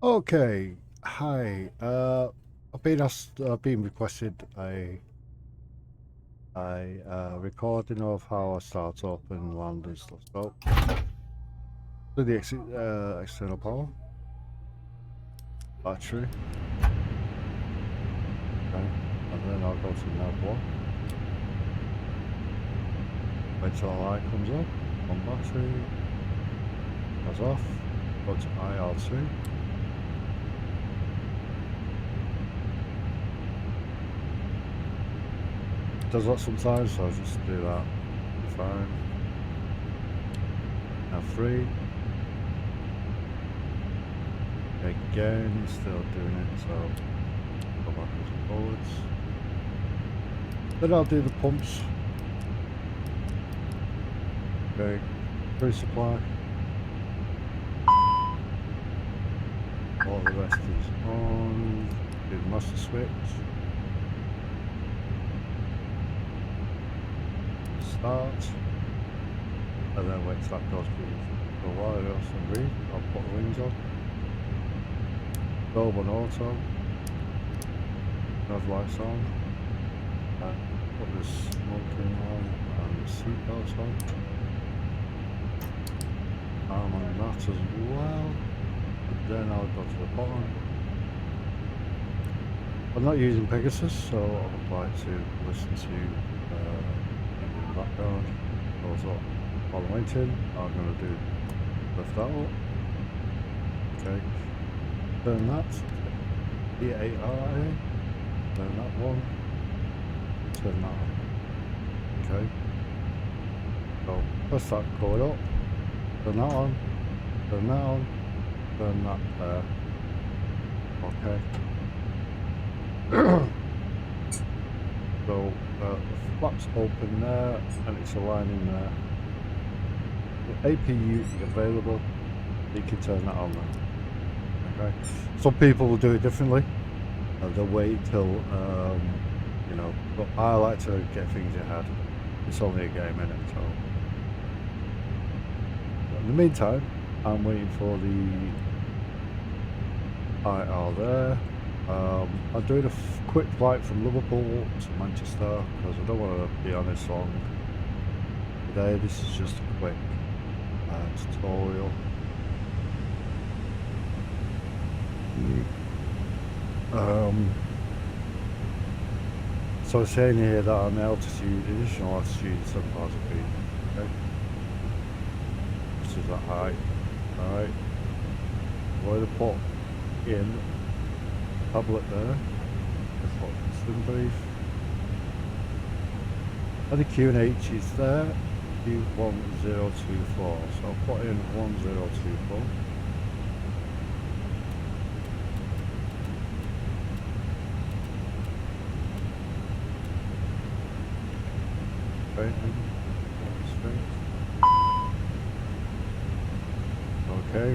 Okay, hi. I've been asked, I've been requested a recording of how I start up and land and stuff. So, do the external power, battery, okay, and then I'll go to nav one. Wait till the light comes up. One battery goes off. Go to IR2. It does that sometimes, so I'll just do that. Be fine. Nav 3. Again, still doing it, so go backwards and forwards. Then I'll do the pumps. Okay, free supply. All the rest is on. Do the master switch. Start. And then wait till that goes for a while. Else read. I'll put the wings on. Bulb on auto. Have lights on. Put the smoking on and the seatbelts on. Arm on that as well. And then I'll go to the bottom. I'm not using Pegasus, so I would like to listen to in the background. Also, while I'm waiting, I'm going to do lift that up. Okay. Turn that. E8RA. Turn that one. Turn that on. Okay. So press that cord up. Turn that on. Turn that on. Turn that there. Okay. So the flap's open there and it's aligning there. The APU is available. You can turn that on now. Okay. Some people will do it differently. They'll wait till you know. But I like to get things ahead. It's only a game, innit? So in the meantime, I'm waiting for the IR there. I'm doing a quick flight from Liverpool to Manchester because I don't want to be on this long today. This is just a quick tutorial. So it's saying here that I'm altitude, additional altitude 7,000 feet. Okay. This is that height. Alright. Going to put in tablet there. Swim brief. And the QNH is there. Q1024. So I'll put in 1024. Okay,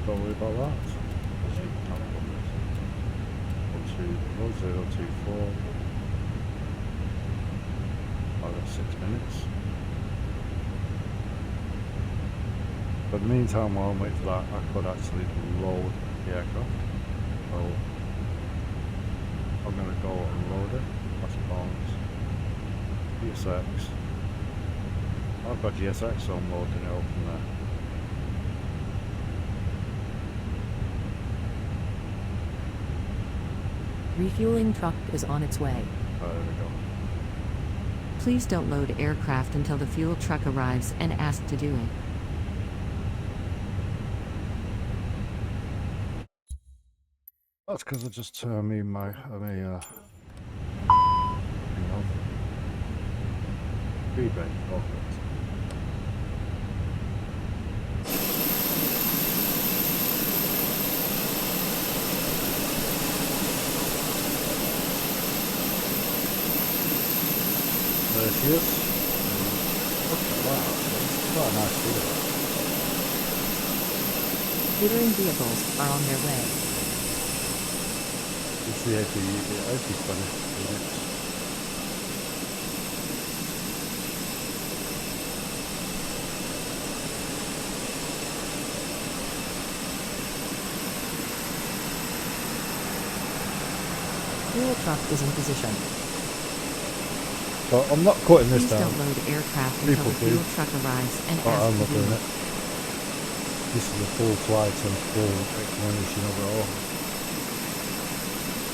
don't worry about that. 1024. I've got 6 minutes. But in the meantime, while I'm waiting for that, I could actually load the aircraft. So I'm going to go and load it. That's bonus. GSX. I've got GSX, so I'm loading it up from there. Refueling truck is on its way. There we go. Please don't load aircraft until the fuel truck arrives and ask to do it. That's because I just turned me my thing on. Feedback. Oh, there she is. Look at that. Quite a nice view. Catering vehicles are on their way. It's the AP funny. fuel truck is in position. So I'm not cutting this Please down. don't load aircraft until People the do. fuel truck arrives and But ask I'm to not do doing it. it. This is a full flight and full explanation overall.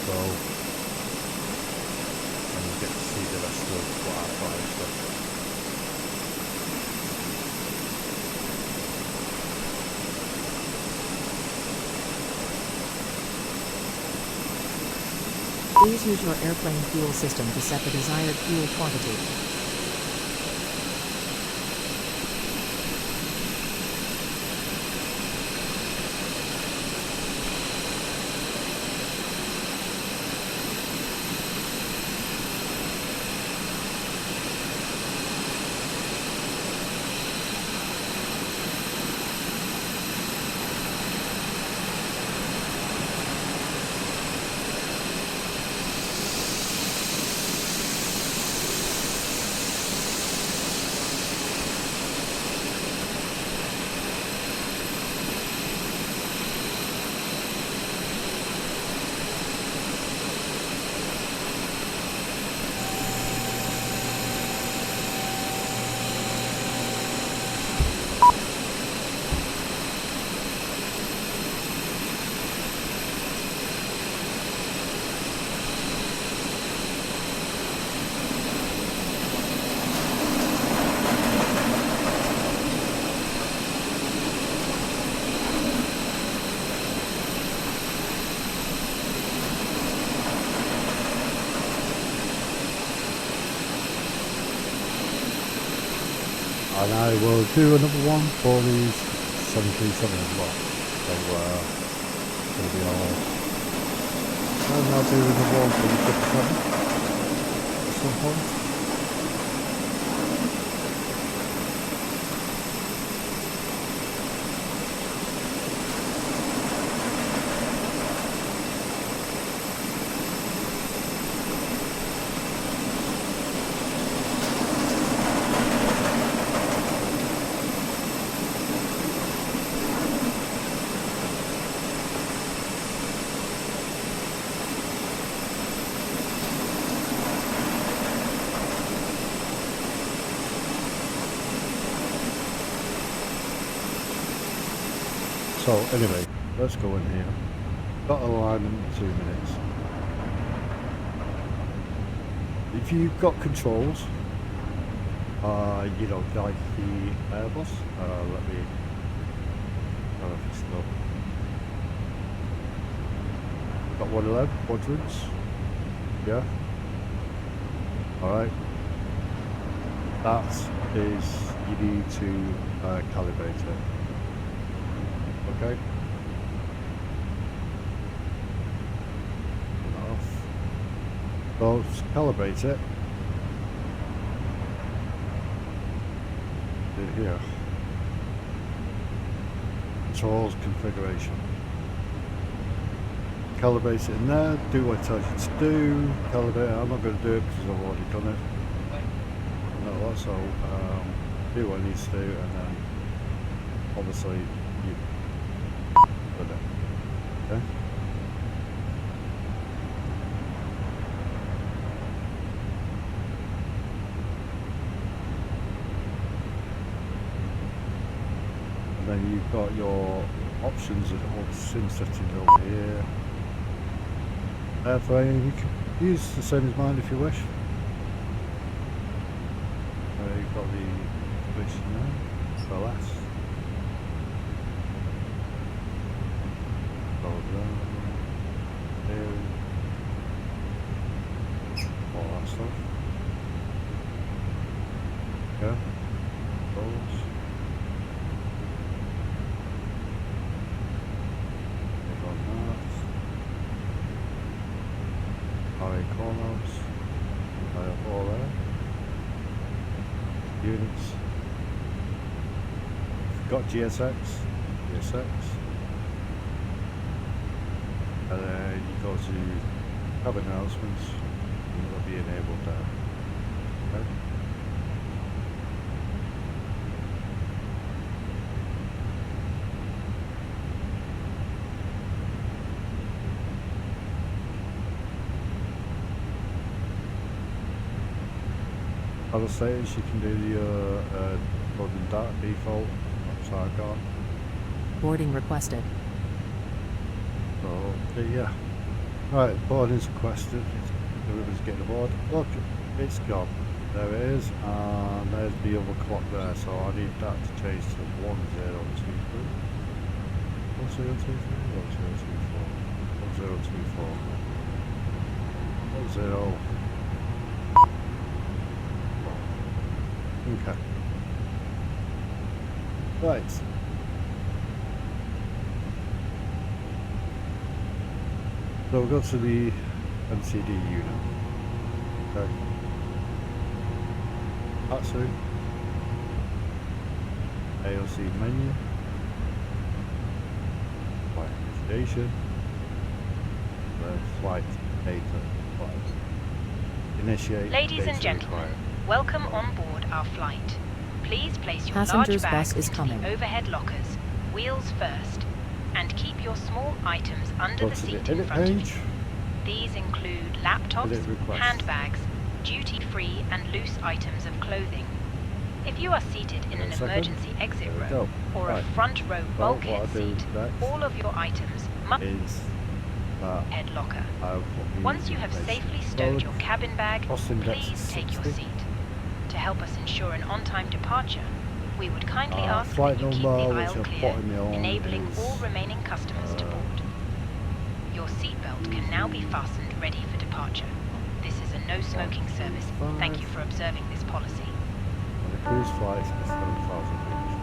So, and you get to see the rest of what I fly stuff. Please use your airplane fuel system to set the desired fuel quantity. And I will do another one for these 737 as well. So it's going to be all. And I'll do another one for the 777 at some point. So anyway, let's go in here. Got a line in 2 minutes. If you've got controls, you know, like the Airbus, let me still got 111 quadrants. Yeah. Alright. That is, you need to calibrate it. Okay. Off. So calibrate it. Do it here. Controls configuration. Calibrate it in there. Do what it tells you to do. Calibrate it. I'm not going to do it because I've already done it. No, so do what it needs to do, and then obviously you. Okay. And then you've got your options of all sim settings over here. Airframe, you can use the same as mine if you wish. You've got the position there, the last. All that stuff. Yeah. Those. Click on that. RA callouts. I have all there. Units. Got GSX. GSX. And then you go to have announcements and it'll be enabled there. Okay. other status, you can do your boarding default. That's what I got. Boarding requested. So yeah. Right, boarding's requested. Everybody's getting aboard. Look, it's gone. There it is, and there's the other clock there. So I need that to change to 1023. 1023, 1024, 1024, 10. Okay. Right. So we'll go to the MCD unit. Okay. That's it. AOC menu. Flight initiation. The flight data. Flight. Initiate. Ladies and data gentlemen, required. welcome on board our flight. Please place your Passengers' large bus bags is into coming. the overhead lockers, wheels first, and keep your small items under Go the to seat the in edit front of you. page. These include laptops, Edit request. handbags, duty-free and loose items of clothing. If you are seated in an Second. emergency exit There we row go. or Right. a front row Well, bulkhead what I do seat, next all of your items must is that head locker. I'll put the Once you have information safely stowed your forward. cabin bag, Cost index please is take your 60. seat. To help us ensure an on-time departure, we would kindly ask Flight that you keep number, the which aisle I've clear, put in the on enabling is, all remaining customers to board. Your seatbelt can now be fastened ready for departure. This is a no-smoking service. Thank you for observing this policy. And the cruise flight is 7,000 each.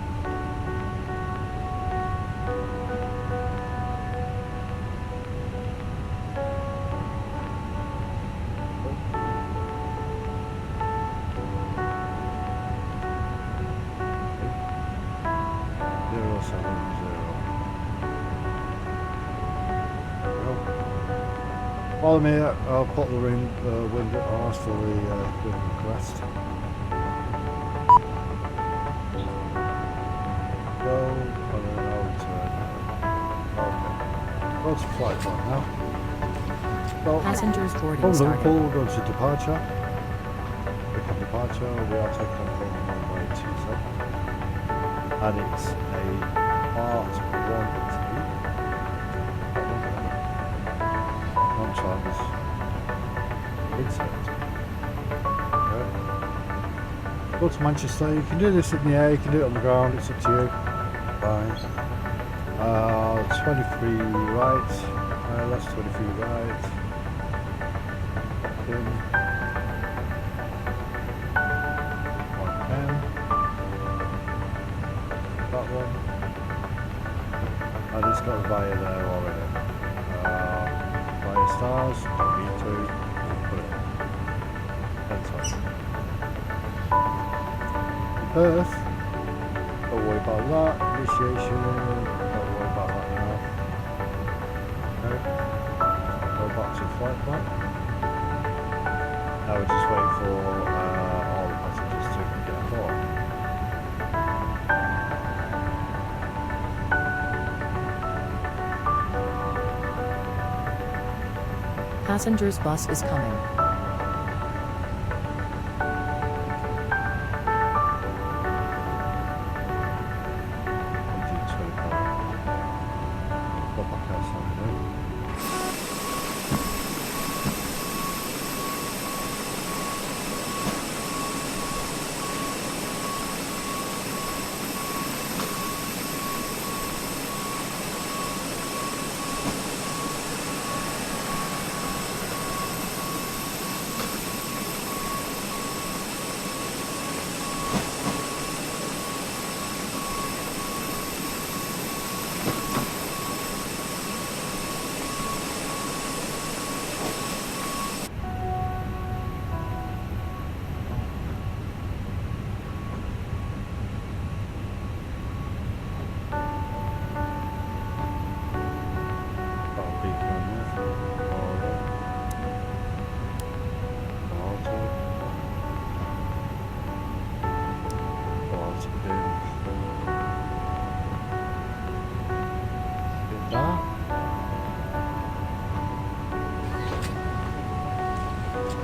While I'm here, I'll put the window on for the wind request. Go, and then I'll return. Okay. Go to flight mode now. So, Passengers boarding from started. Liverpool, we'll go to departure. Click on departure, we are taking on from runway 27. And it's a part 1. Chance. Insert. Okay. Go to Manchester. You can do this in the air, you can do it on the ground, it's up to you. Fine. 23 right. That's 23 right. In. 110. That one. And it's got a buyer there already. Stars, don't need to put it that's all. Perth, don't worry about that. Initiation, don't worry about that now. Okay, go back to flight plan. Now we're just waiting for all the passengers to get aboard. Passengers' bus is coming.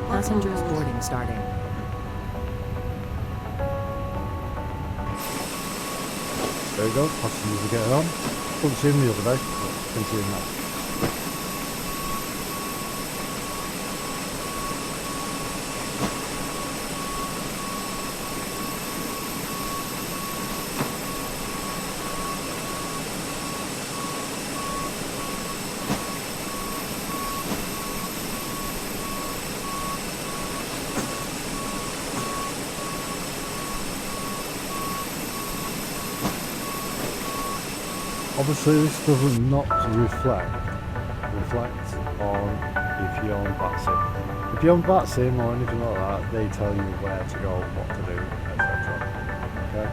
Passengers boarding starting. There you go, passengers are getting on. Couldn't see him the other day, but can see him now. Obviously this does not reflect on if you're on VATSIM. If you're on VATSIM or anything like that, they tell you where to go, what to do, etc. Okay?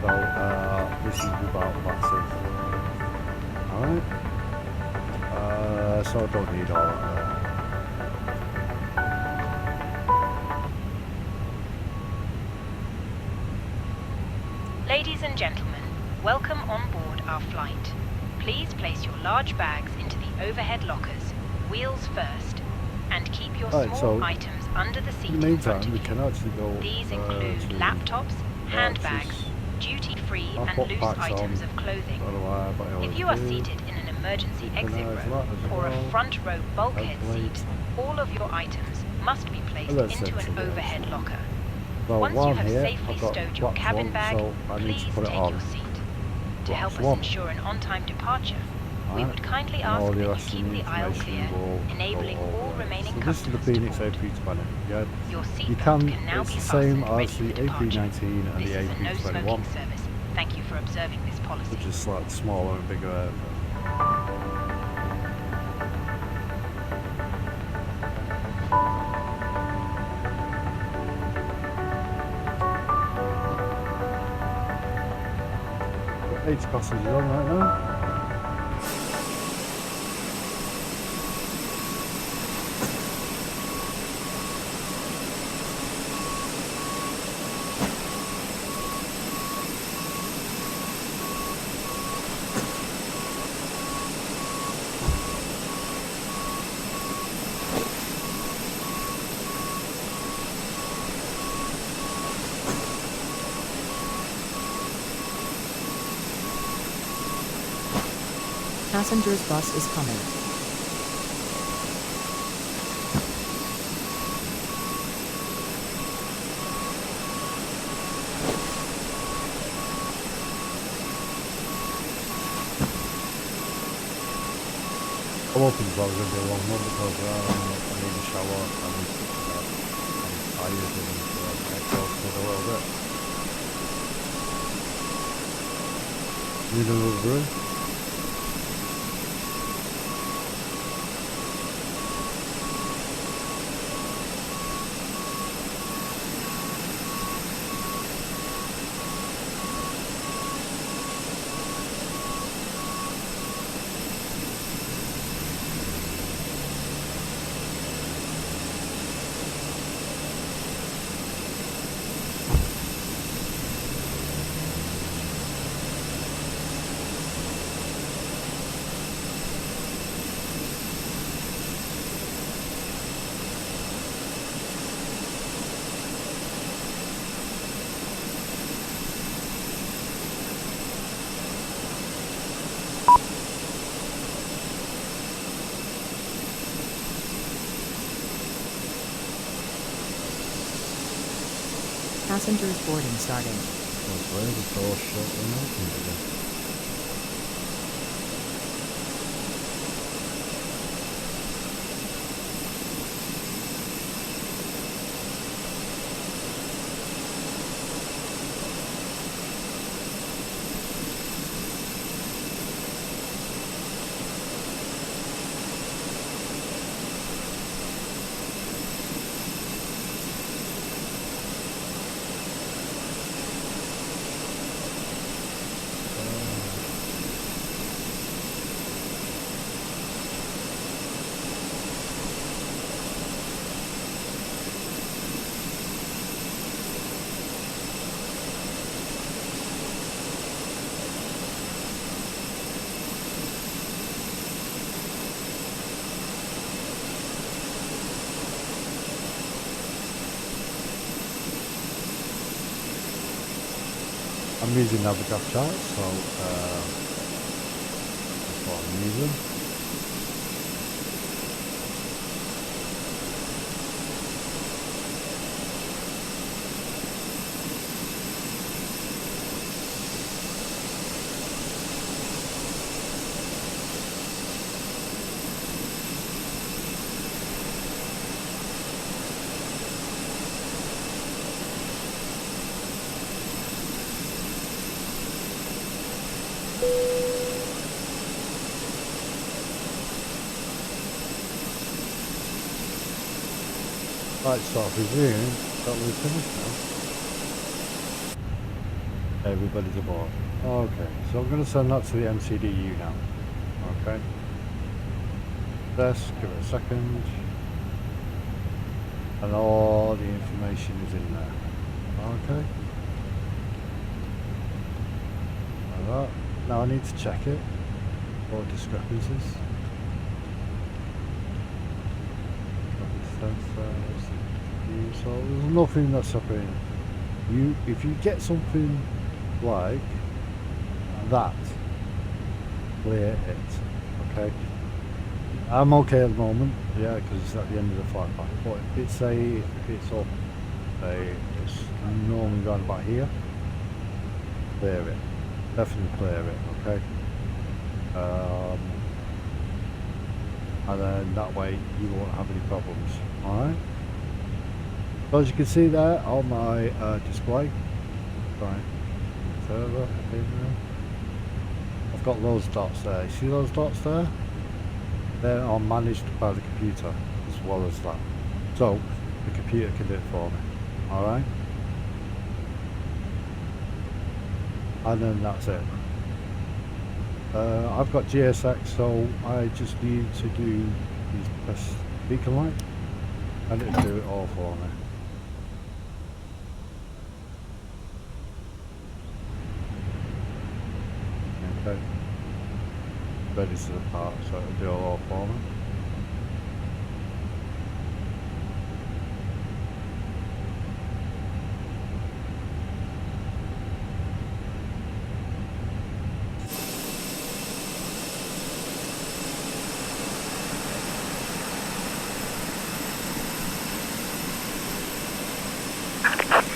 So this is without VATSIM. Alright? So I don't need all that. Ladies and gentlemen, welcome on board our flight. Please place your large bags into the overhead lockers, wheels first, and keep your small items under the seat In the in front meantime, we of can you. actually go These include to laptops, handbags, duty-free I'll and put loose packs items on. of clothing. Don't know why, but I always If you are do. seated in an emergency exit Organise row that as or a well. front row bulkhead Template. seat, all of your items must be placed Let's into set an to overhead this. locker. So Once while you I'm have here, safely I've got stowed your flaps cabin on, bag, so I need please to put it take on. your seat. To help Flaps us one. ensure an on-time departure, we Right. would kindly And all ask the that you rest of keep the aisle information clear, will enabling go all over it. remaining So this is the customers to Phoenix board. AP20. Yeah. Your You seatbelt can, can now it's be the same fastened ready as for the departure. AP19 and This the is a no-smoking AP21, service. Thank you for observing this policy. which is like smaller and bigger aircraft. Got 80 passengers on right now. Passengers bus is coming. I'm hoping it's probably going to be a long one because I need a shower, I need to I'm tired and exhausted a little bit. Need a little brew. Passengers boarding starting. Where the door shut and opened again. I'm using Navigraph charts, so that's what I'm using. Right, so I presume that we're finished now. Everybody's aboard. Okay, so I'm going to send that to the MCDU now. Okay. Let's give it a second. And all the information is in there. Okay. Like that. Now I need to check it for discrepancies. So there's nothing that's separating you. If you get something like that, clear it. Okay. I'm okay at the moment, yeah, because it's at the end of the flight path. But if it's up, it's normally around about here. Clear it. Definitely clear it. Okay. And then that way you won't have any problems. All right. So as you can see there on my display, right, further in there, I've got those dots there. You see those dots there? They are managed by the computer as well as that. So the computer can do it for me. Alright? And then that's it. I've got GSX, so I just need to do these press beacon light and it'll do it all for me. Okay. Ready to the part, so it'll do it all for me.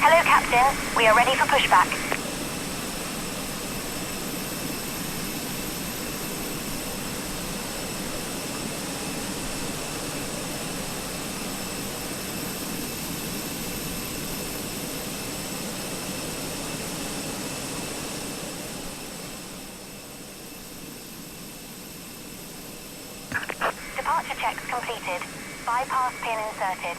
Hello, Captain. We are ready for pushback. Departure checks completed. Bypass pin inserted.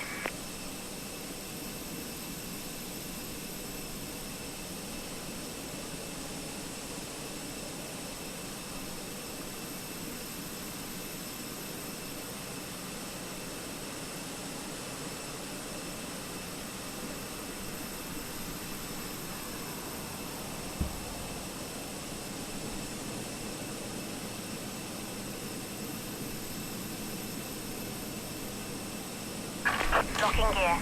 Locking gear.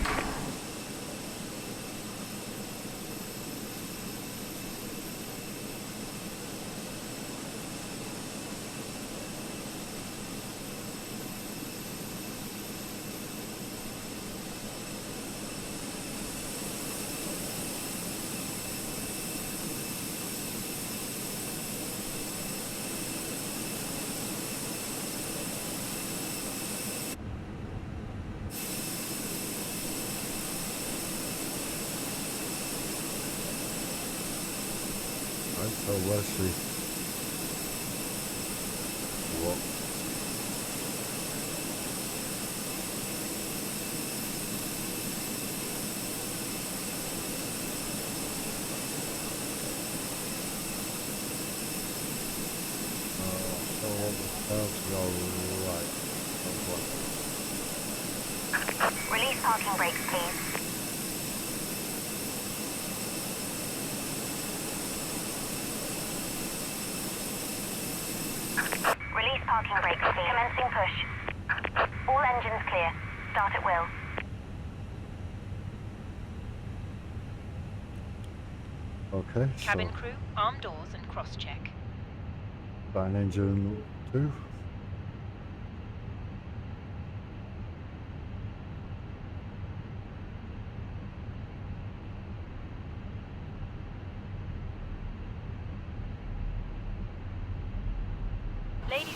So where's the what? So right. Release parking brakes, please. Release parking brakes, please. Commencing push. All engines clear. Start at will. Okay, Cabin so crew, arm doors and cross-check. fine, engine 2. Ladies...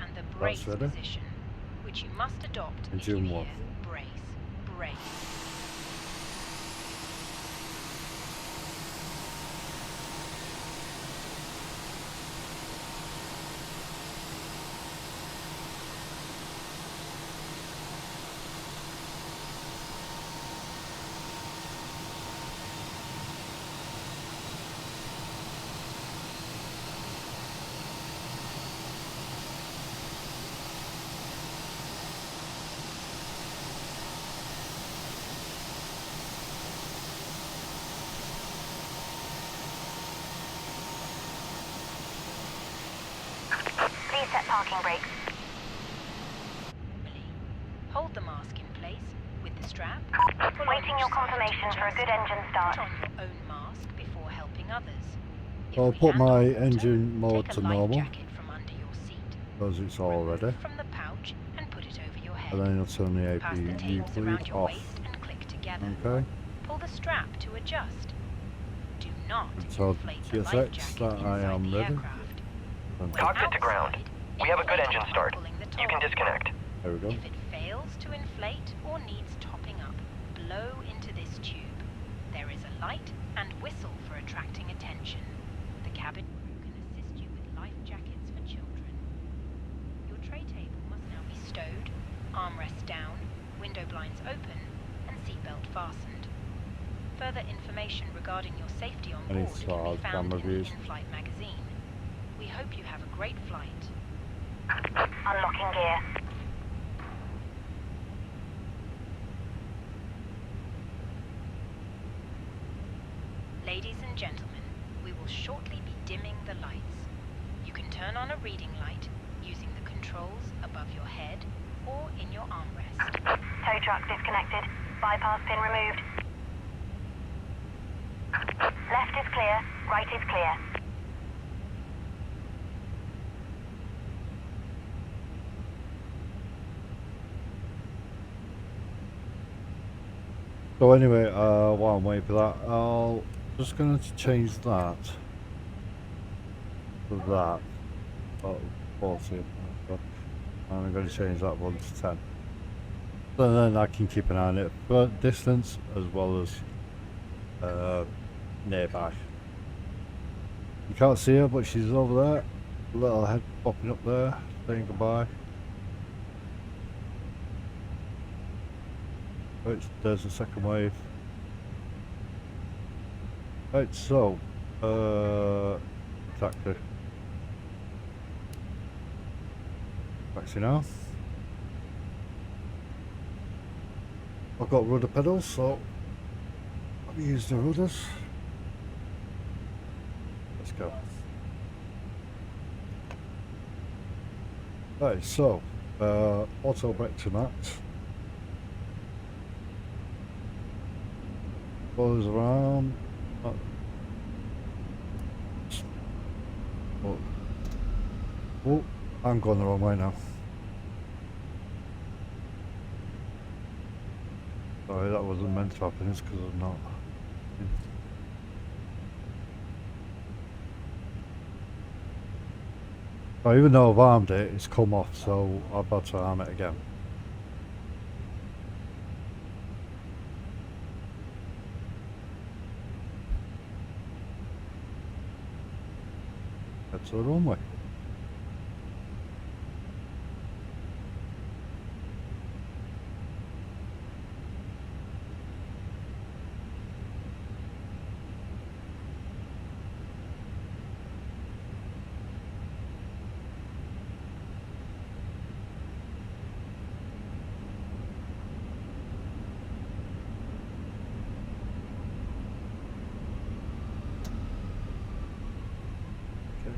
and the brace ready. position, which you must adopt if Engine you one. hear brace, brace. Please set parking brakes. Hold the mask in place with the strap. Pull on Waiting each your side to confirmation for a adjust. good engine start. Put on your own mask before helping others. If I'll we put land on my water, engine mode take to a life normal jacket from under your seat. because it's all Remove ready, from the pouch and put it over your head. and then I'll turn the Pass the APU tapes bleed around your off. waist and click together. Okay, Pull the strap to adjust. Do not so inflate the life GSX jacket that I inside am the ready. aircraft. And When Cockpit to ground. outside, We have a good inflate engine it by start. pulling the You can top. disconnect. there we go. If it fails to inflate or needs topping up, blow into this tube. There is a light and whistle for attracting attention. The cabin crew can assist you with life jackets for children. Your tray table must now be stowed, armrests down, window blinds open, and seatbelt fastened. Further information regarding your safety on Any board can be found camera in the views? in-flight magazine. We hope you have a great flight. Unlocking gear. Ladies and gentlemen, we will shortly be dimming the lights. You can turn on a reading light using the controls above your head or in your armrest. Tow truck disconnected. Bypass pin removed. Left is clear. Right is clear. So anyway, while I'm waiting for that, I'll just going to change that to that. Oh, 40. And I'm going to change that one to 10. So then I can keep an eye on it for distance as well as nearby. You can't see her, but she's over there. Little head popping up there, saying goodbye. Right, there's a second wave. Right, so taxi. Taxi now. I've got rudder pedals, so I'll use the rudders. Let's go. Right, so auto brake to max. Goes around. Oh, I'm going the wrong way now. Sorry, that wasn't meant to happen. It's because I'm not. Oh, even though I've armed it, it's come off, so I've got to arm it again. That's the runway.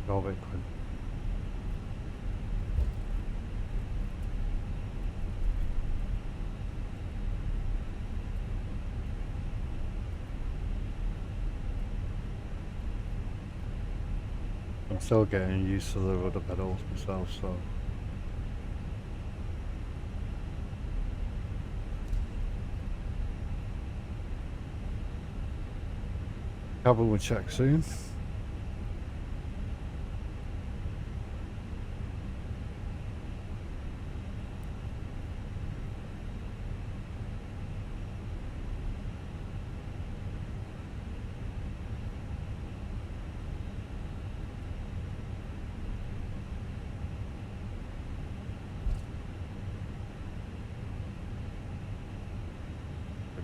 Go a bit quick. I'm still getting used to the rudder pedals myself, so. Cabin will check soon.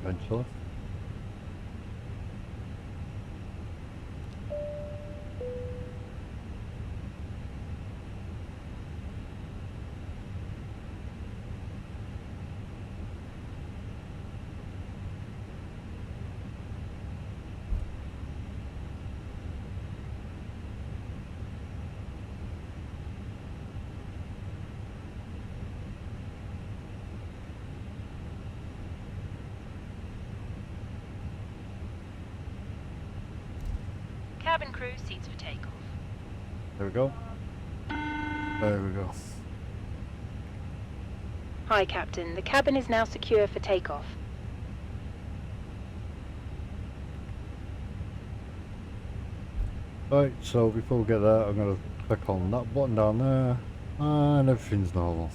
Eventually. Cabin crew, seats for takeoff. There we go. There we go. Hi, Captain. The cabin is now secure for takeoff. Right, so before we get there, I'm going to click on that button down there, and everything's normal.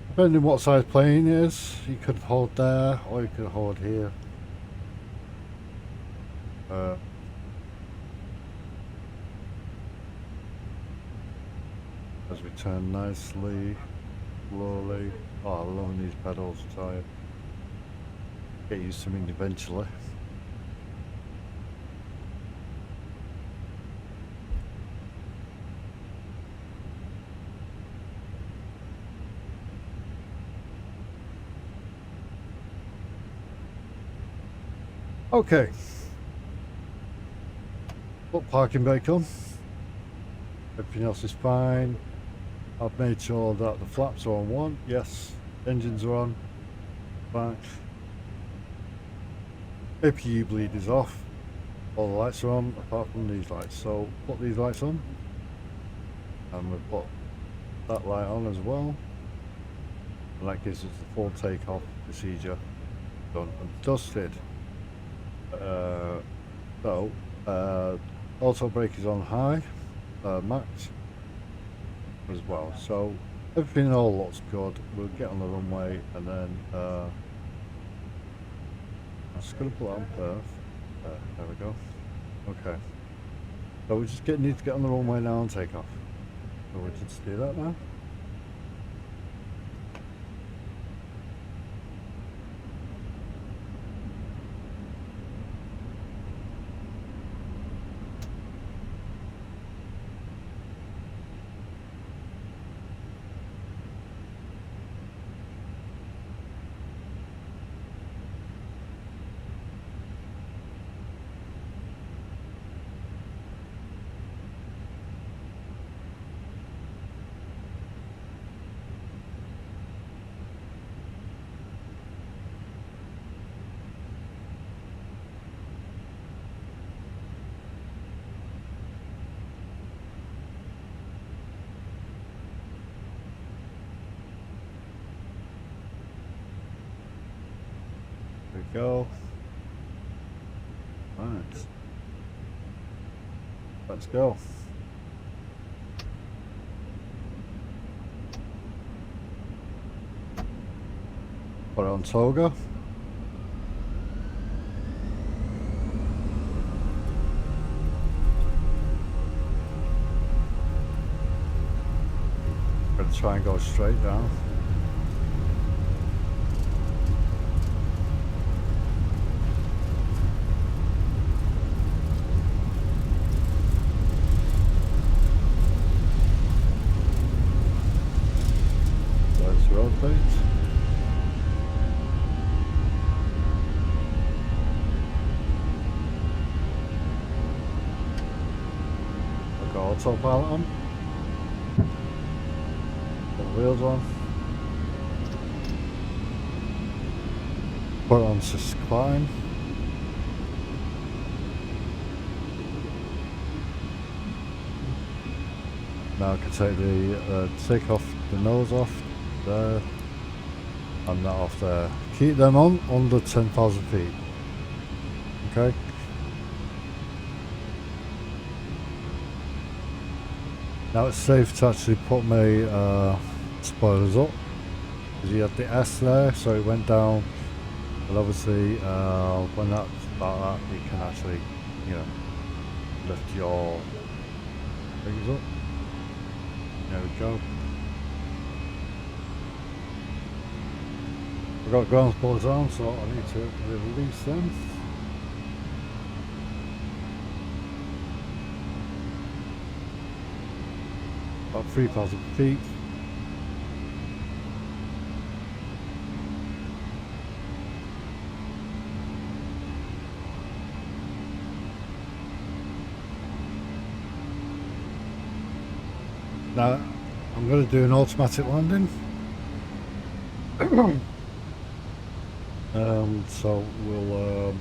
Depending what size plane it is, you could hold there or you could hold here. As we turn nicely, slowly. Oh, I love these pedals, tired. Get used to them eventually. Okay. Put parking brake on. Everything else is fine. I've made sure that the flaps are on 1. Yes. Engines are on. Fine. APU bleed is off. All the lights are on apart from these lights. So put these lights on. And we'll put that light on as well. And that gives us the full takeoff procedure done and dusted. Auto brake is on high, max as well. So everything all looks good. We'll get on the runway and then I'm just going to put that on perf. There we go. Okay. So we just need to get on the runway now and take off. So we'll just do that now. There we go. Right. Let's go. Put it on toga. try and go straight down. There's the road plate. I've got autopilot on. Put the wheels on. Put it on to climb. Now I can take the take off the nose off there and that off there. Keep them on under 10,000 feet. Okay. Now it's safe to actually put my spoilers up because you had the S there, so it went down. And obviously, when that's like that, you can actually, you know, lift your things up. There we go. I've got ground spoilers on, so I need to release them. About 3,000 feet. Now I'm going to do an automatic landing. So we'll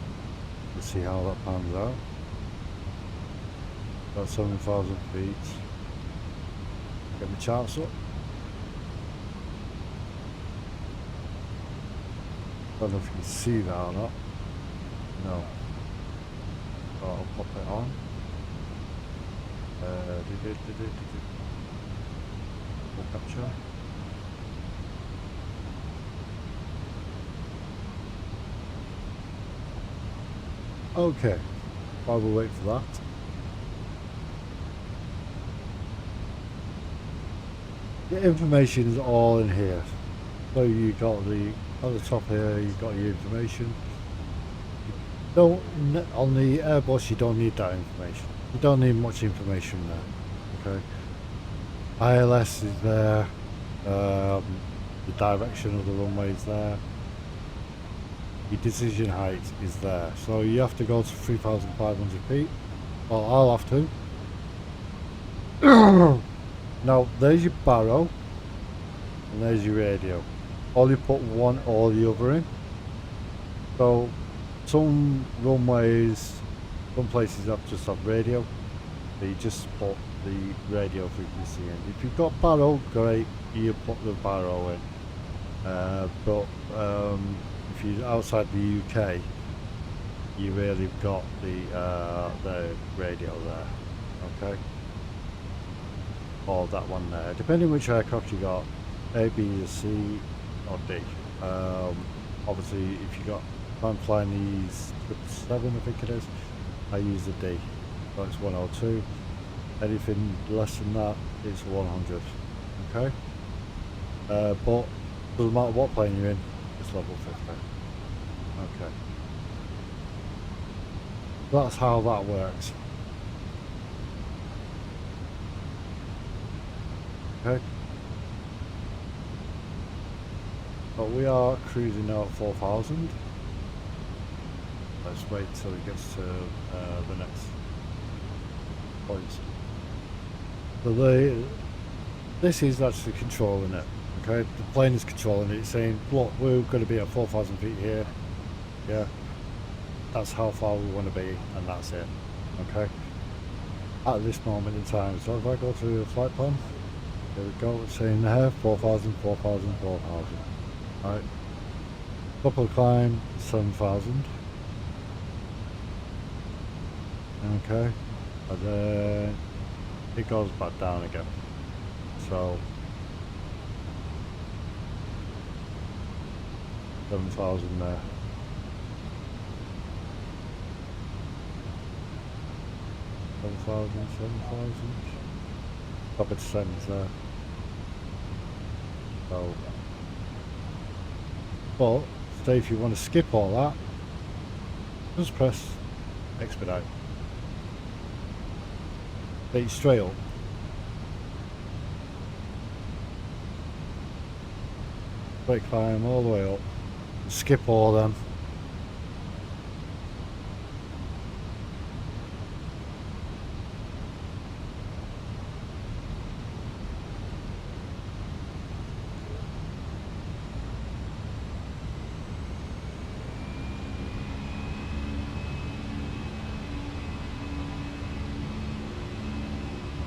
see how that pans out. About 7,000 feet. Get my charts up. Don't know if you can see that or not. No. So I'll pop it on. Full capture. Okay, while we wait for that. The information is all in here. So you got the at the top here. You got your information. On the Airbus, you don't need that information. You don't need much information there. Okay. ILS is there. The direction of the runway is there. Your decision height is there. So you have to go to 3,500 feet. Well, I'll have to. Now, there's your barrow, and there's your radio. All you put one or the other in. So, some runways, some places have just have radio. So you just put the radio frequency in. If you've got barrow, great, you put the barrow in. But if you're outside the UK, you really got the radio there. Okay. Or that one there, depending which aircraft you got, A, B, C, or D. Obviously, if you got, if I'm flying these 777, I think it is, I use the D. So it's 102. Anything less than that, it's 100. Okay. But doesn't matter what plane you're in, it's level 50. Okay. That's how that works. Okay. But we are cruising now at 4,000. Let's wait till it gets to the next point. So this is actually controlling it. Okay, the plane is controlling it. It's saying, look, we're going to be at 4,000 feet here. Yeah, that's how far we want to be, and that's it. Okay. At this moment in time, so if I go through the flight plan. There we go, it's saying there 4,000, 4,000, 4,000. Right. Couple of climb, 7,000. Okay. And then it goes back down again. So 7,000 there. 7,000, 7,000. Up at 7 there. So, but say if you want to skip all that, just press expedite. Take it straight up. Straight climb all the way up. Skip all them.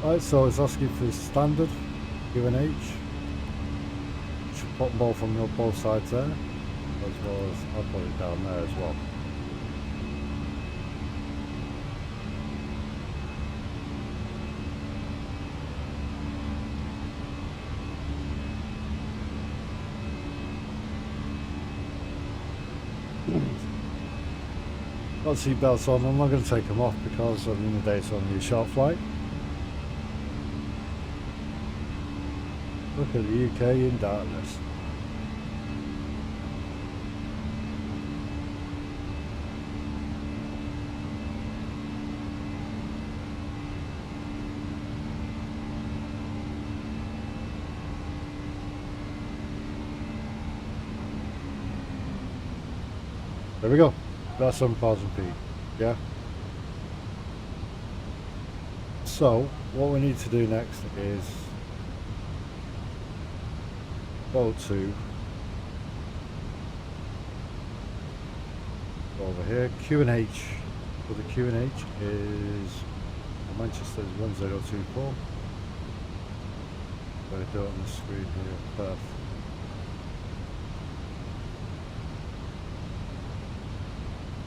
Right, so it's asking for standard, UNH. Should put them both on both sides there, as well as I'll put it down there as well. Got seatbelts on. I'm not going to take them off because at the end of the day it's only a short flight. Look at the UK in darkness. There we go. That's 7,000 feet. Yeah. So what we need to do next is go over here. Q&H. So the Q&H is Manchester's 1024. Going to do it on the screen here. Perth.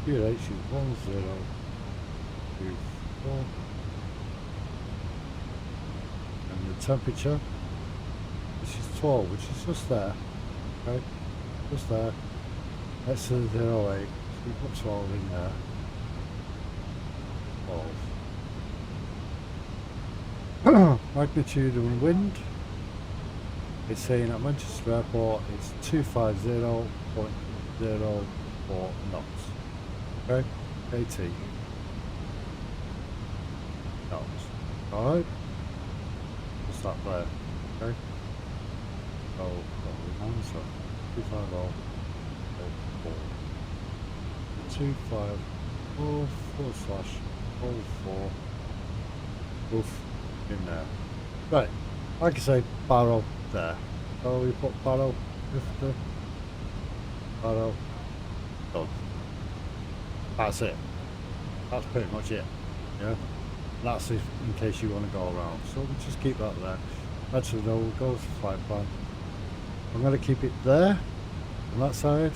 Q&H is 1024. And the temperature, this is 12, which is just there. Okay, just there. That's the 08. So we put 12 in there. 12. Magnitude and wind. It's saying at Manchester Airport it's 250.04 knots. Okay, AT. Knots. Alright. Just that there. Okay. So, so 250.04 oof in there. Right, like I say, barrel there. So we put barrel 50, barrel done. That's it. That's pretty much it. Yeah. That's if, in case you want to go around. So we'll just keep that there. Actually, no, we'll go to flight plan. I'm going to keep it there on that side.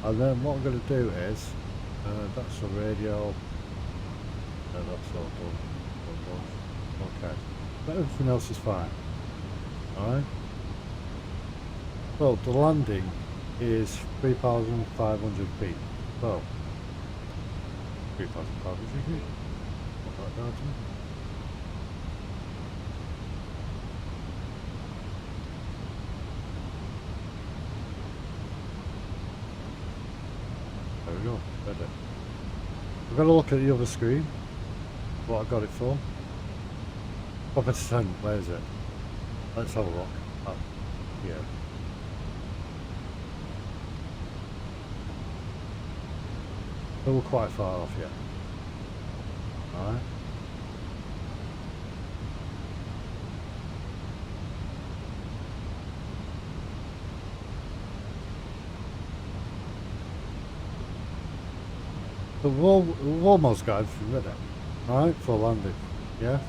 And then what I'm going to do is, that's the radio. That's all done. Okay. But everything else is fine. Alright. Well, the landing is 3,500 feet. So, 3,500 feet. Put that down to me. There we go. Ready. We're going to look at the other screen. What I got it for. Up at 10. Where is it? Let's have a look. Oh, yeah. So we're quite far off yet. Alright. So we've almost got everything ready. Alright, for landing. Yeah.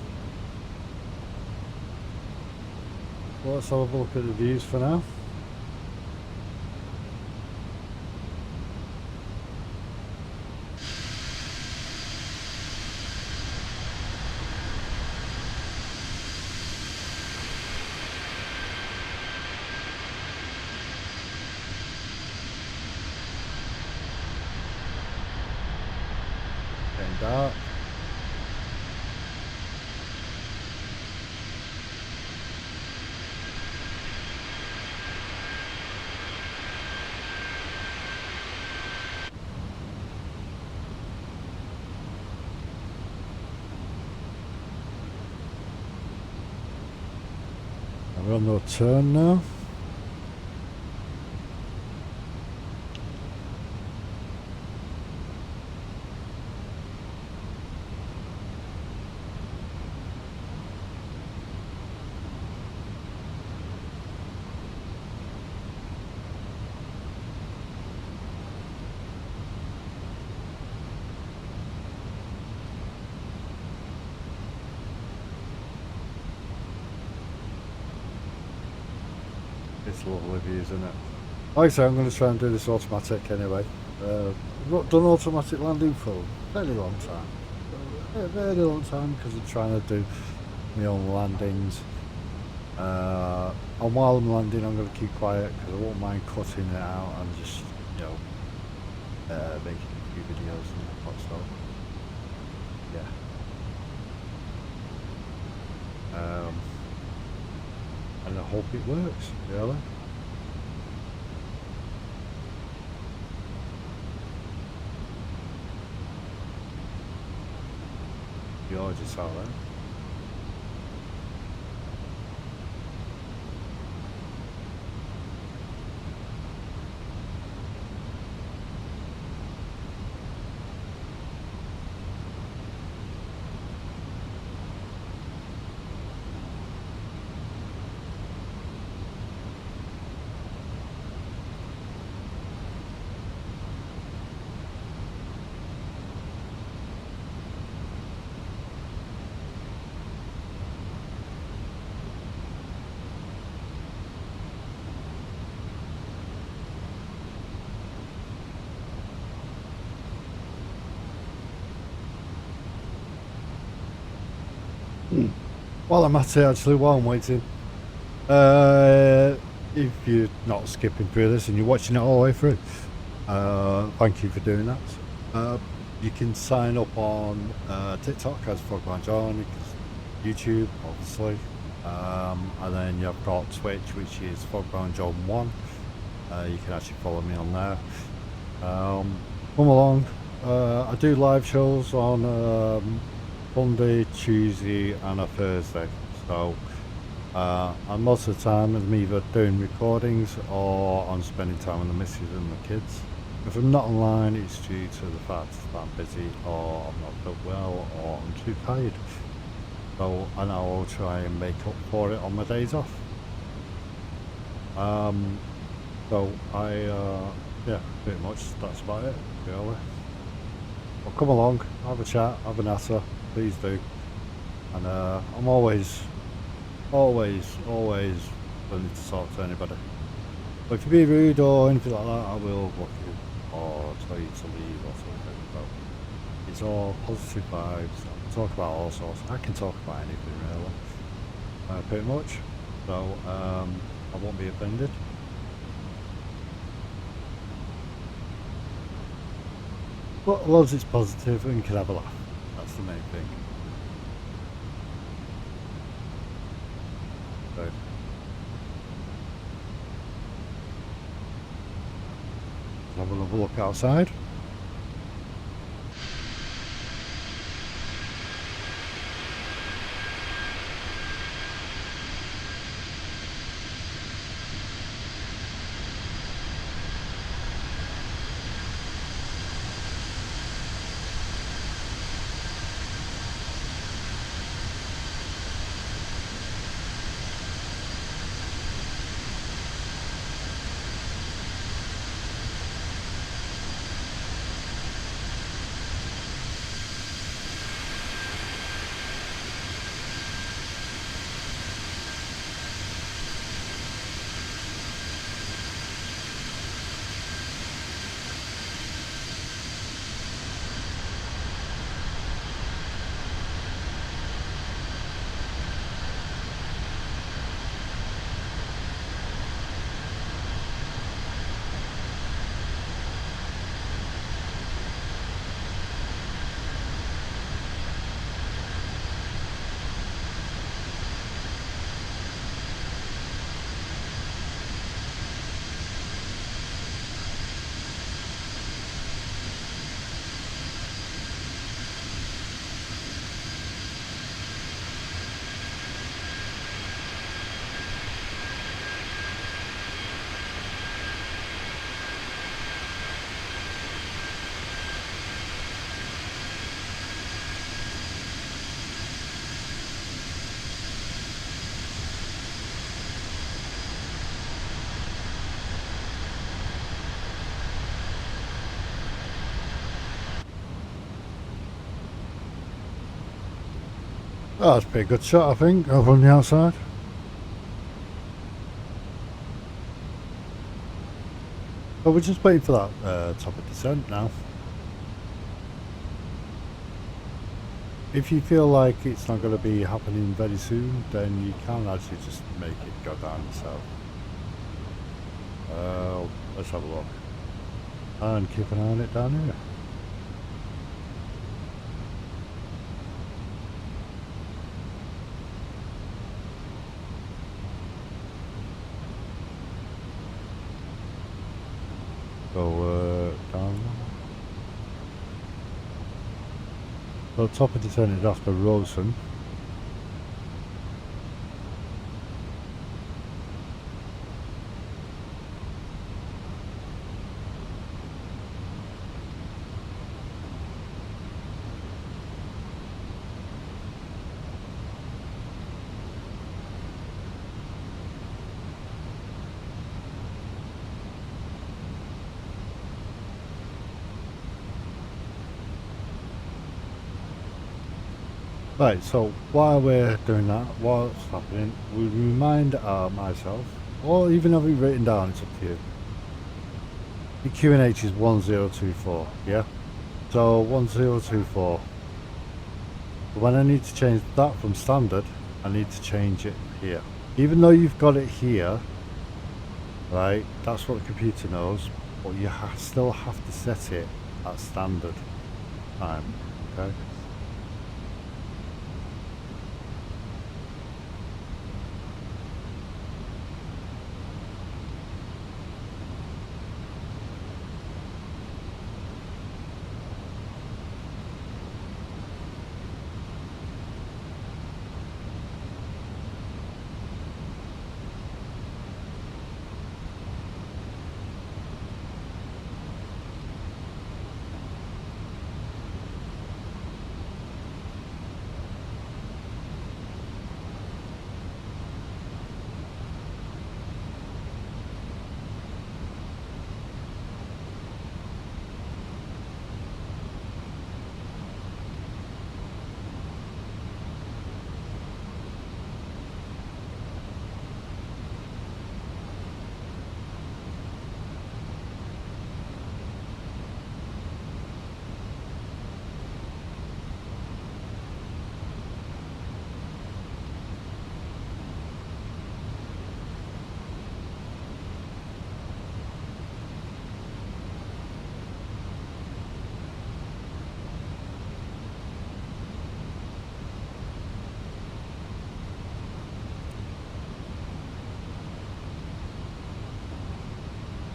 Well, let's have a look at the views for now. Getting dark. We're on the turn now. It's lovely views, isn't it? Like I say, I'm going to try and do this automatic anyway. I've not done automatic landing for a very long time. A very long time, because I'm trying to do my own landings. And while I'm landing, I'm going to keep quiet because I won't mind cutting it out and just, you know, making a few videos and that sort. Yeah. And I hope it works, really. Gorgeous out there. While I'm at it, actually, while I'm waiting, if you're not skipping through this and you're watching it all the way through, thank you for doing that. You can sign up on TikTok as Fogbound John, YouTube, obviously, and then you've got Twitch, which is Fogbound John 1. You can actually follow me on there. Come along. I do live shows on Monday, Tuesday and a Thursday, so and most of the time I'm either doing recordings or I'm spending time with the missus and the kids. If I'm not online, it's due to the fact that I'm busy or I'm not felt well or I'm too tired. So, and I will try and make up for it on my days off. So yeah, pretty much that's about it, really. Well, come along, have a chat, have an answer. Please do, and I'm always willing to talk to anybody. But if you be rude or anything like that, I will block you or tell you to leave or something. But it's all positive vibes. I can talk about all sorts. I can talk about anything really, pretty much. So I won't be offended. But as long as it's positive and you can have a laugh. That's the main thing. So, have another look outside. Oh, that's a pretty good shot, I think, over on the outside. But we're just waiting for that top of descent now. If you feel like it's not going to be happening very soon, then you can actually just make it go down yourself. Let's have a look. And keep an eye on it down here. Go down. So top of descent is after Rosen. Right, so while we're doing that, while it's happening, we remind myself, or even have it written down, it's up to you. The QNH is 1024, yeah? So 1024. But when I need to change that from standard, I need to change it here. Even though you've got it here, right, that's what the computer knows, but you still have to set it at standard time, okay?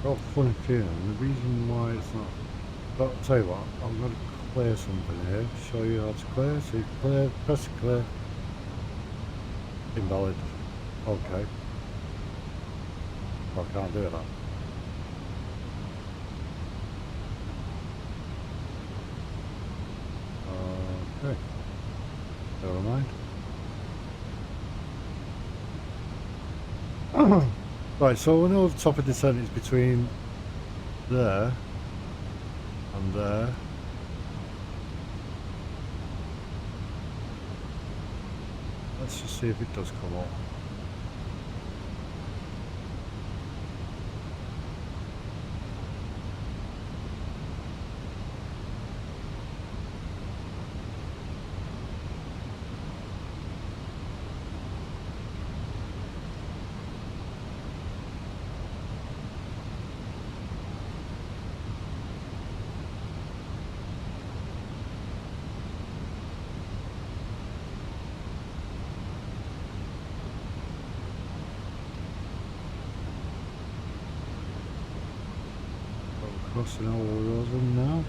Got a funny feeling, the reason why it's not... But I'll tell you what, I'm going to clear something here, show you how to clear. So you clear, press clear. Invalid. Okay. I can't do that. Okay. Never mind. Right, so we know the top of the descent is between there and there. Let's just see if it does come up. Crossing over Rosen now.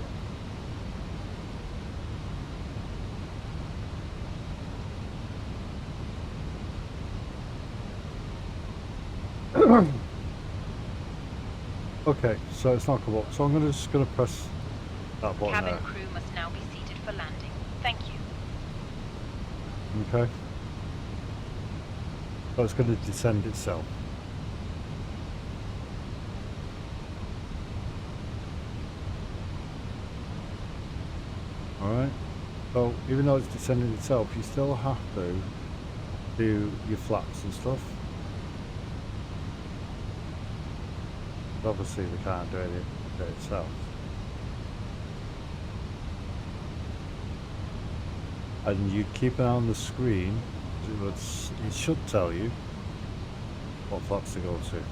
Okay, so it's not come up. So I'm just gonna press that button Cabin there. crew must now be seated for landing. Thank you. Okay. So it's going to descend itself. Alright. So even though it's descending itself, you still have to do your flaps and stuff. But obviously they can't do it itself. And you keep it on the screen, it should tell you what flaps to go to.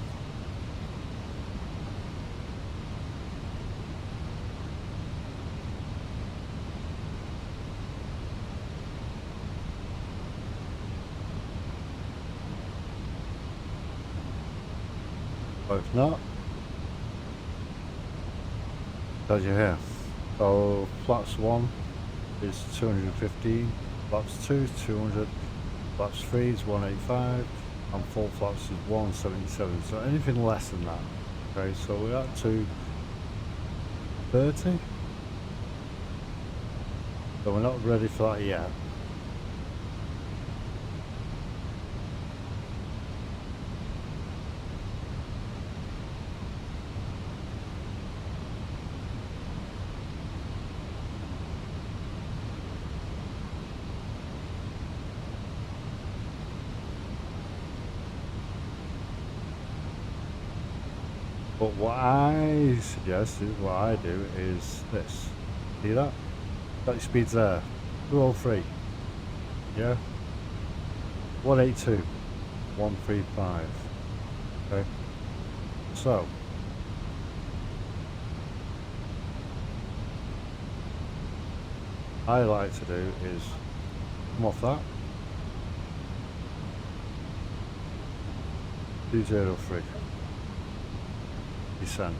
But if not, tells you here. So flaps 1 is 215, flaps 2 is 200, flaps 3 is 185, and full flaps is 177. So anything less than that. Okay, so we're at 230. So we're not ready for that yet. But what I suggest is, what I do is this. See that? Got your speeds there. 203. Yeah? 182. 135. Okay? So. I like to do is come off that. 203. Descent.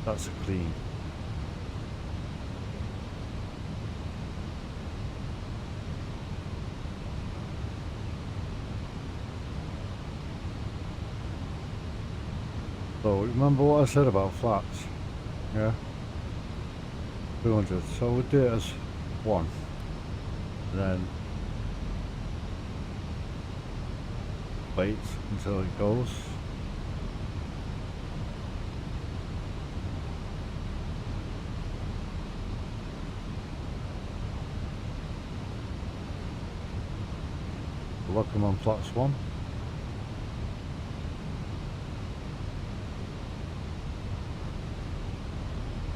That's a clean. So remember what I said about flaps? Yeah? 200. So we'll do it as 1. And then wait until it goes. Lock them on flaps 1.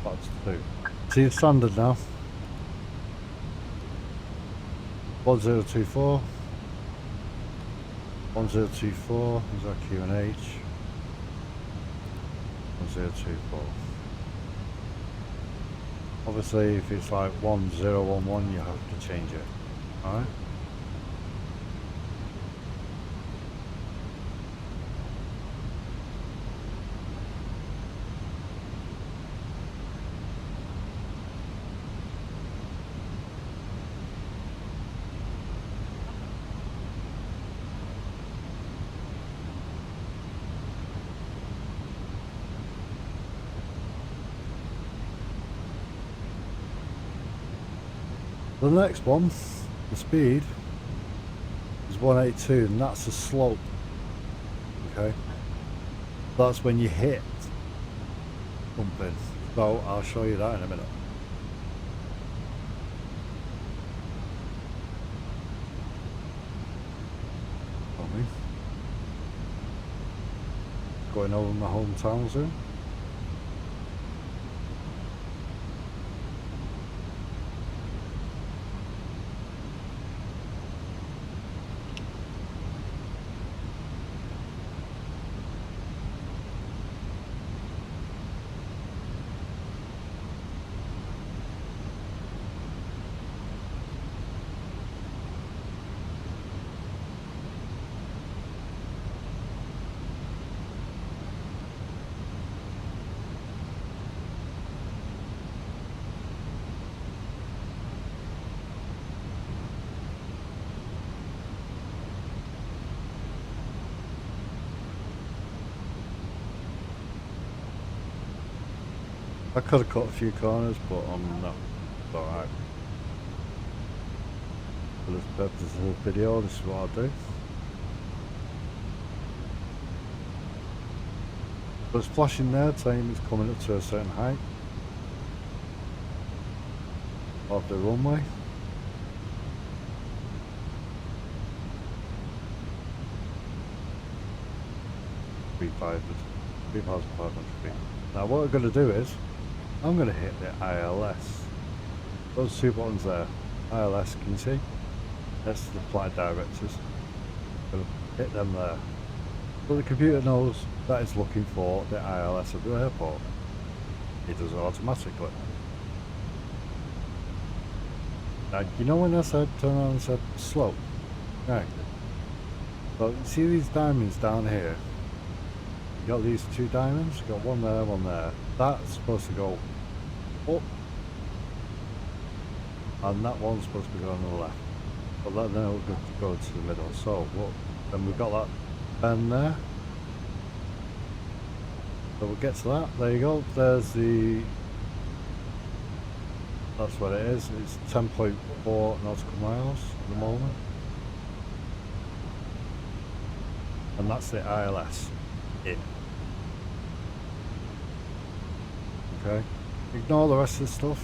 Flaps 2. See the standard now. 1024. 1024 is our Q and H. 1024. Obviously if it's like 1011 you have to change it. Alright? The next one, the speed, is 182 and that's the slope, okay? That's when you hit something. So I'll show you that in a minute. Going over my hometown soon. I could have cut a few corners, but I'm not. It's alright. For the purposes of the video, this is what I'll do. So it's flashing there, saying it's coming up to a certain height of the runway. Feet. Now what we're going to do is, I'm going to hit the ILS. Those two buttons there, ILS, can you see? That's the flight directors. I'm going to hit them there. So the computer knows that it's looking for the ILS of the airport. It does it automatically. Now, you know when I said turn around and said slope? Right. So you see these diamonds down here? You got these two diamonds, you got one there, one there. That's supposed to go up, and that one's supposed to go on the left. But that then will go to the middle. So what? Then we've got that bend there. So we'll get to that. There you go. There's the. That's what it is. It's 10.4 nautical miles at the moment, and that's the ILS in. Okay, ignore the rest of the stuff.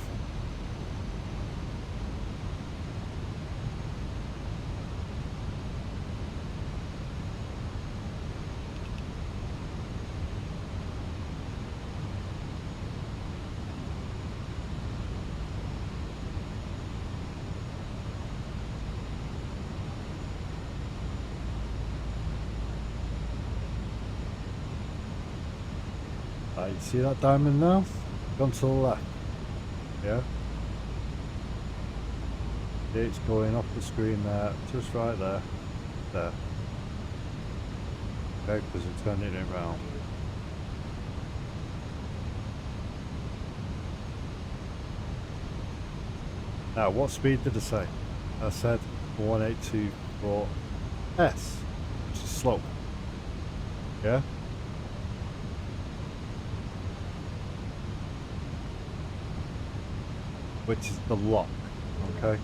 You see that diamond now? Gone to the left. Yeah? It's going off the screen there, just right there. There. Okay, because it's turning it round. Now, what speed did I say? I said 1824S, which is slope. Yeah? Which is the lock, okay?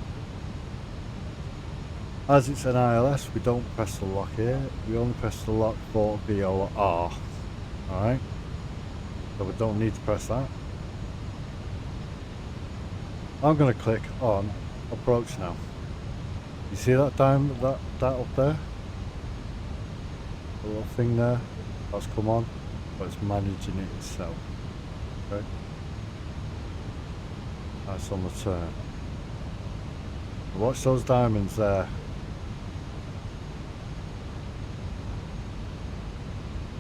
As it's an ILS, we don't press the lock here. We only press the lock for VOR, alright? So we don't need to press that. I'm going to click on approach now. You see that diamond, that up there? The little thing there, that's come on, but it's managing it itself, okay? That's on the turn. Watch those diamonds there.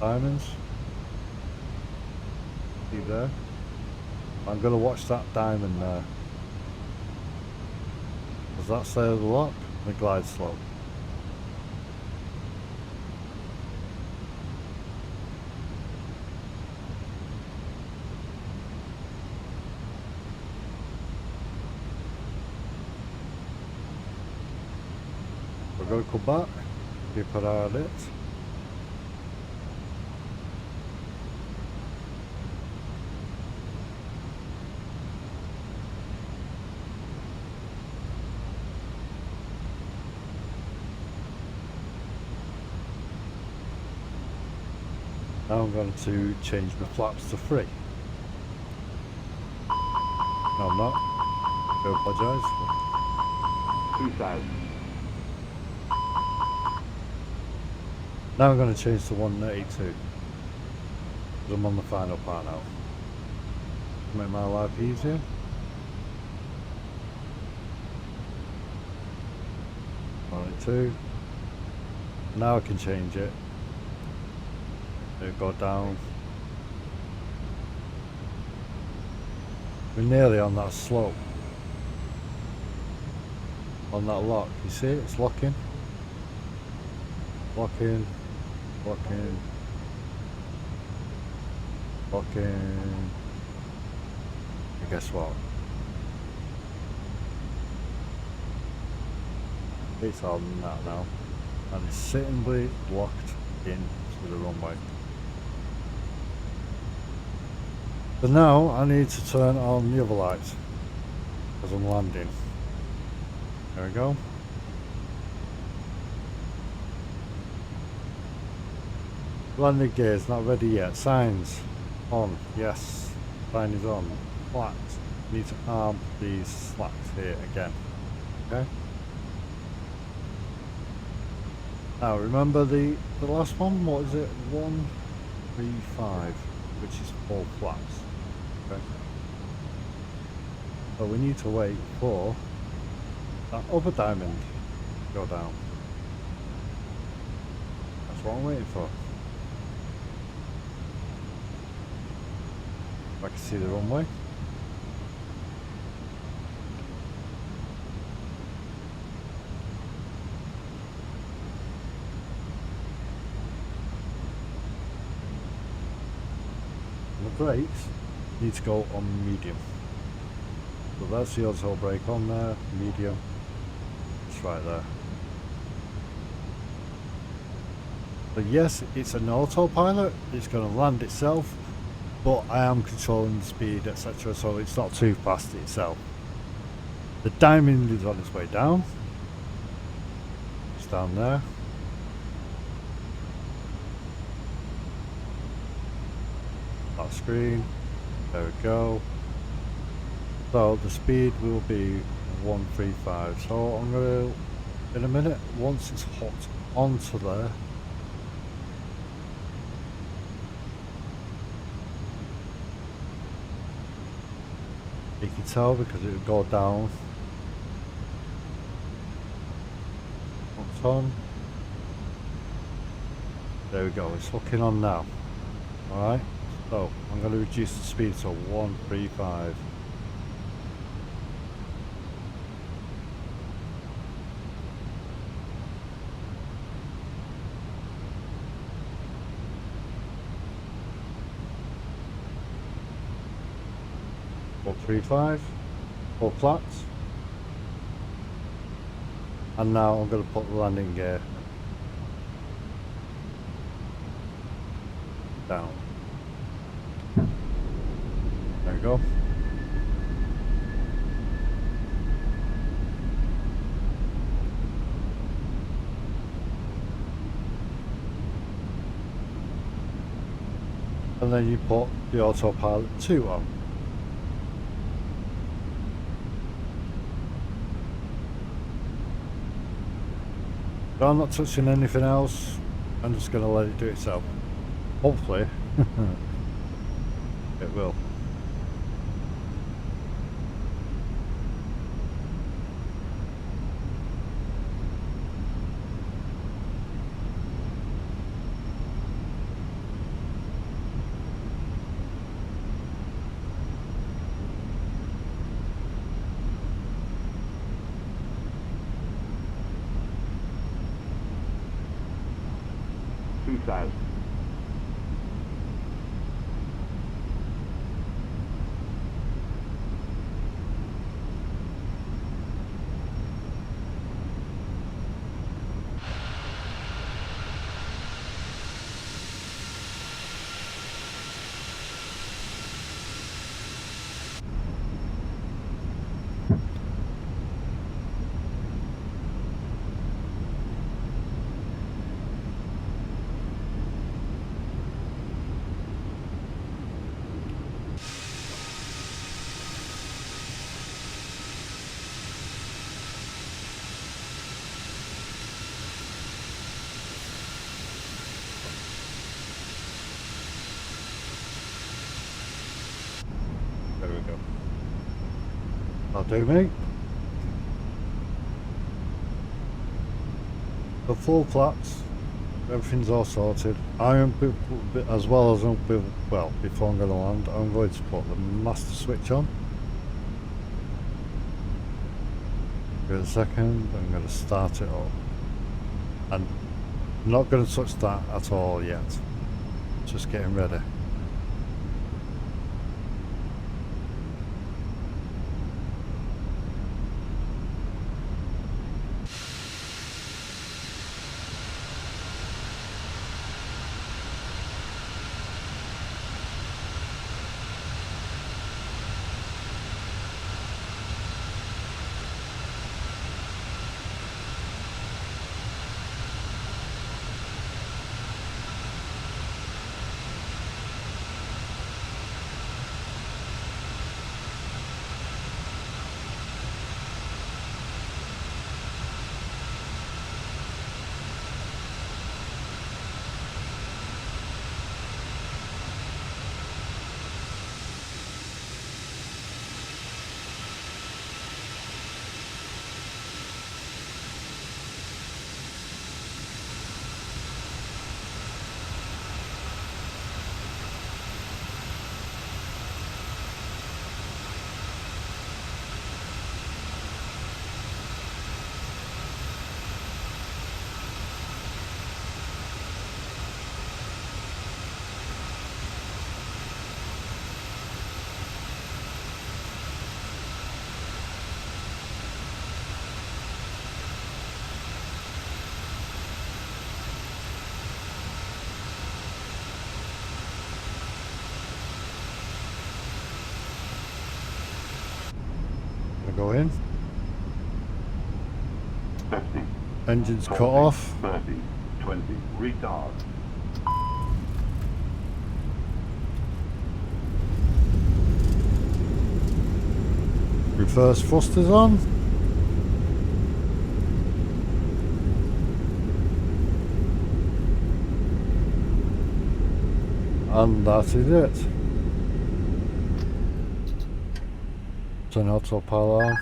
Diamonds. See there? I'm going to watch that diamond there. Does that say the lock? The glide slope. We're going to come back, keep an eye on it. Now I'm going to change my flaps to 3. No, I'm not. I apologise. 2000. Now I'm going to change to 182. Because I'm on the final part now. To make my life easier. Two. Now I can change it. It'll go down. We're nearly on that slope. On that lock. You see it? It's locking. Locking. Locking. Locking. And guess what? It's on that now. And it's sittingly locked in to the runway. But now I need to turn on the other lights because I'm landing. There we go. Landing gears not ready yet. Signs on. Yes. Sign is on. Flat. Need to arm these slats here again. Okay. Now remember the last one. What is it? 135, which is 4 flats. Okay. So we need to wait for that other diamond to go down. That's what I'm waiting for. If I can see the runway. The brakes need to go on medium. So that's the auto brake on there, medium. It's right there. So yes, it's an autopilot, it's going to land itself, but I am controlling the speed, etc., so it's not too fast itself. The diamond is on its way down. It's down there. That screen. There we go. So the speed will be 135. So I'm going to, in a minute, once it's hot onto there, you can tell because it will go down. On. There we go, it's hooking on now. Alright, so I'm going to reduce the speed to 135. Four flats, and now I'm going to put the landing gear down. There we go. And then you put the autopilot 2 on. But I'm not touching anything else. I'm just going to let it do itself. Hopefully it will. There we go. That'll do me. The full flats, everything's all sorted. I am, as well as well, before I'm going to land, I'm going to put the master switch on. Give it a second, I'm going to start it up. And I'm not going to touch that at all yet. Just getting ready. Go in. 50. Engines 40, cut off. 30, 20. Retard. Reverse thrusters on. And that is it. Turn autopilot on.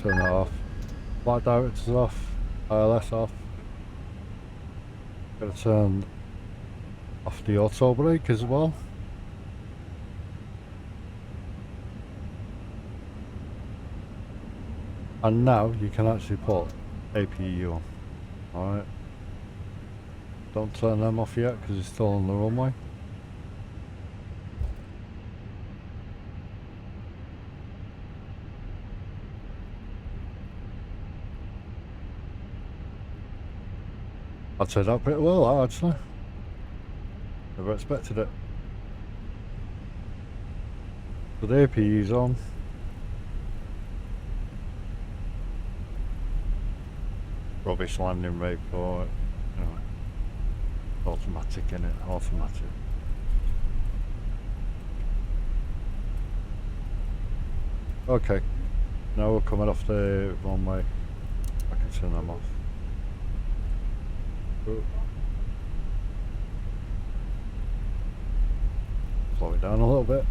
Turn that off. Flight directors off. ILS off. Gotta turn off the auto brake as well. And now you can actually put APU on. Alright. Don't turn them off yet because it's still on the runway. I'd say that pretty well, actually. Never expected it. So the APU's on. Rubbish landing rate for it. Anyway. Automatic in it, automatic. Okay. Now we're coming off the runway. I can turn them off. Slow it down a little bit.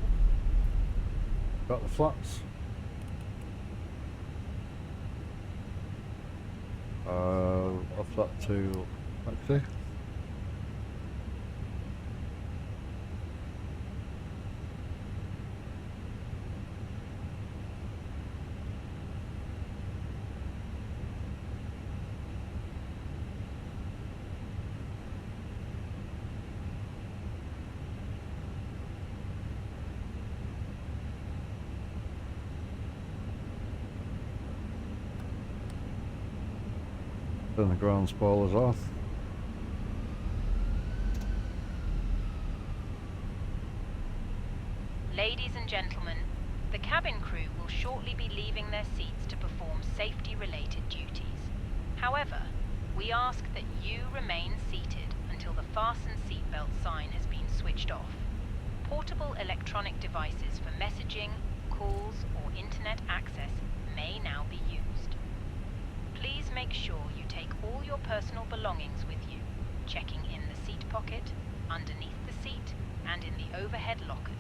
Got the flaps. Off that to taxi. Turn the ground spoilers off. Ladies and gentlemen, the cabin crew will shortly be leaving their seats to perform safety-related duties. However, we ask that you remain seated until the fasten seatbelt sign has been switched off. Portable electronic devices for messaging, calls, or internet access may now be used. Please make sure you take all your personal belongings with you, checking in the seat pocket, underneath the seat, and in the overhead lockers.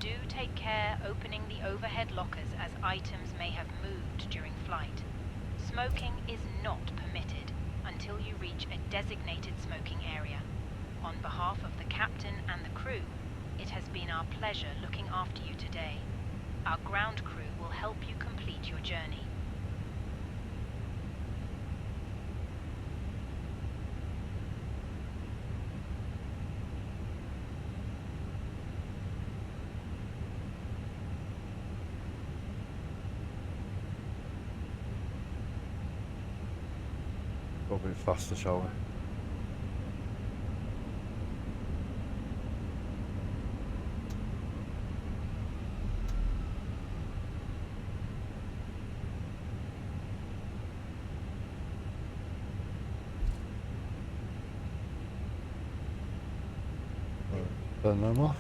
Do take care opening the overhead lockers as items may have moved during flight. Smoking is not permitted until you reach a designated smoking area. On behalf of the captain and the crew, it has been our pleasure looking after you today. Our ground crew will help you complete your journey. Go a bit faster, shall we? Turn them off.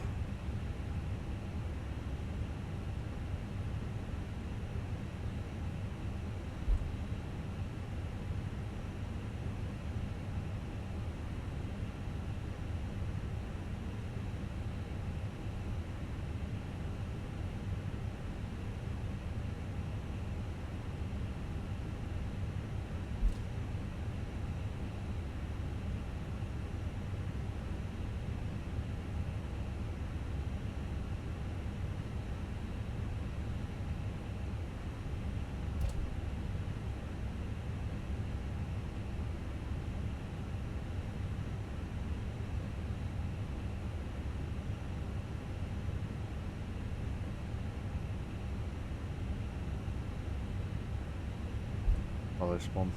Oh, this one.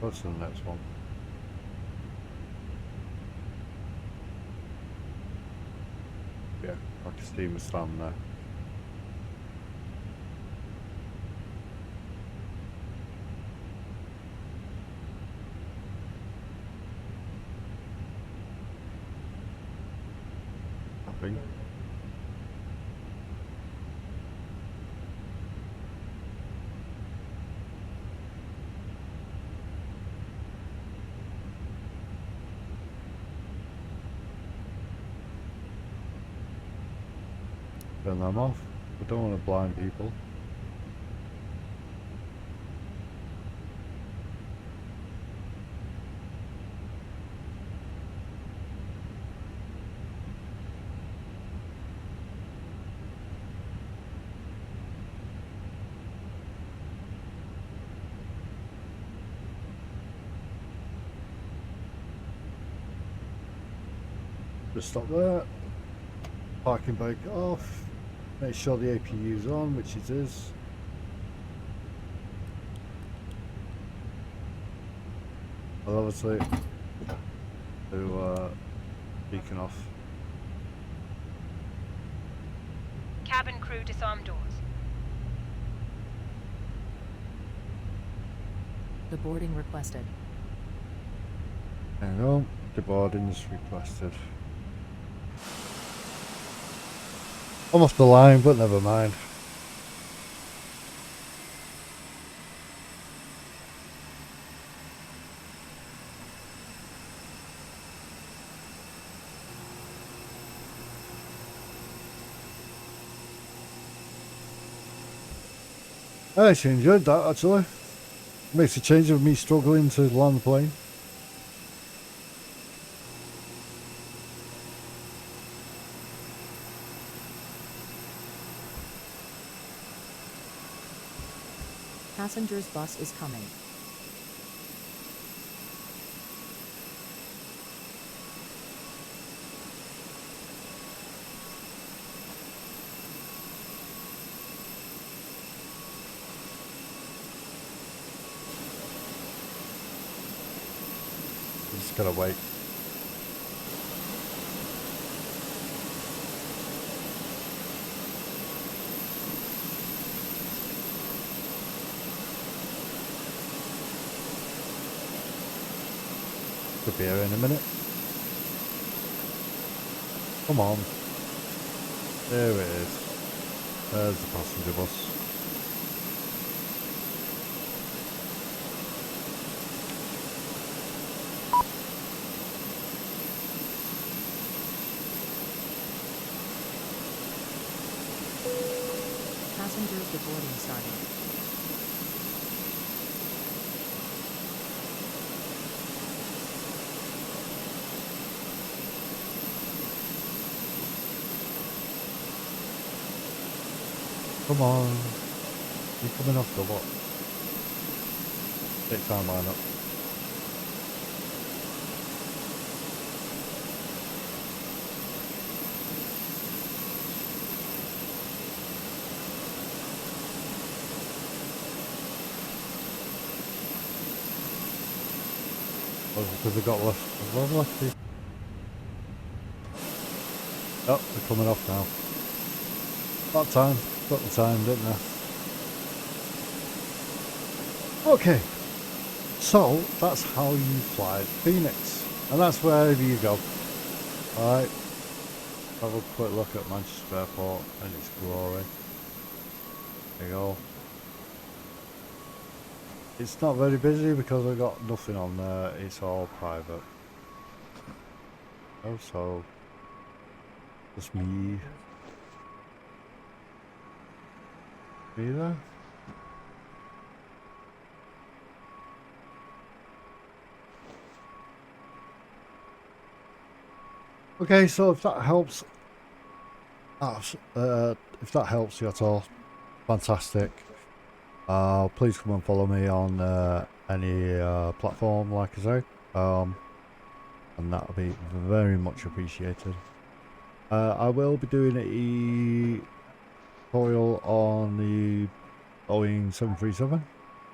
Go to the next one. Yeah, like a steamer stand there. turn them off. We don't want to blind people. Just stop there. Parking brake off. Make sure the APU is on, which it is. I'll obviously do beacon off. Cabin crew disarm doors. Deboarding requested. There we go. Deboarding is requested. I'm off the line, but never mind. I actually enjoyed that, actually. Makes a change of me struggling to land the plane. Passenger's bus is coming. Just gotta wait. Could be here in a minute. Come on. There it is. There's the passenger bus. Passengers deboarding starting. Come on. You're coming off the lot. Take time line up. Because they got left. Well, left. Oh, they're coming off now. That time. Got the time, didn't they? Okay. So, that's how you fly Phoenix. And that's wherever you go. Alright. Have a quick look at Manchester Airport and its glory. There you go. It's not very busy because I've got nothing on there. It's all private. Oh, so just me. Me there. Okay, so if that helps, if that helps you at all, fantastic. Please come and follow me on any platform, like I say, and that'll be very much appreciated. I will be doing a tutorial on the Boeing 737,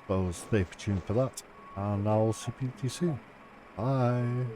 so stay tuned for that, and I'll see you soon. Bye.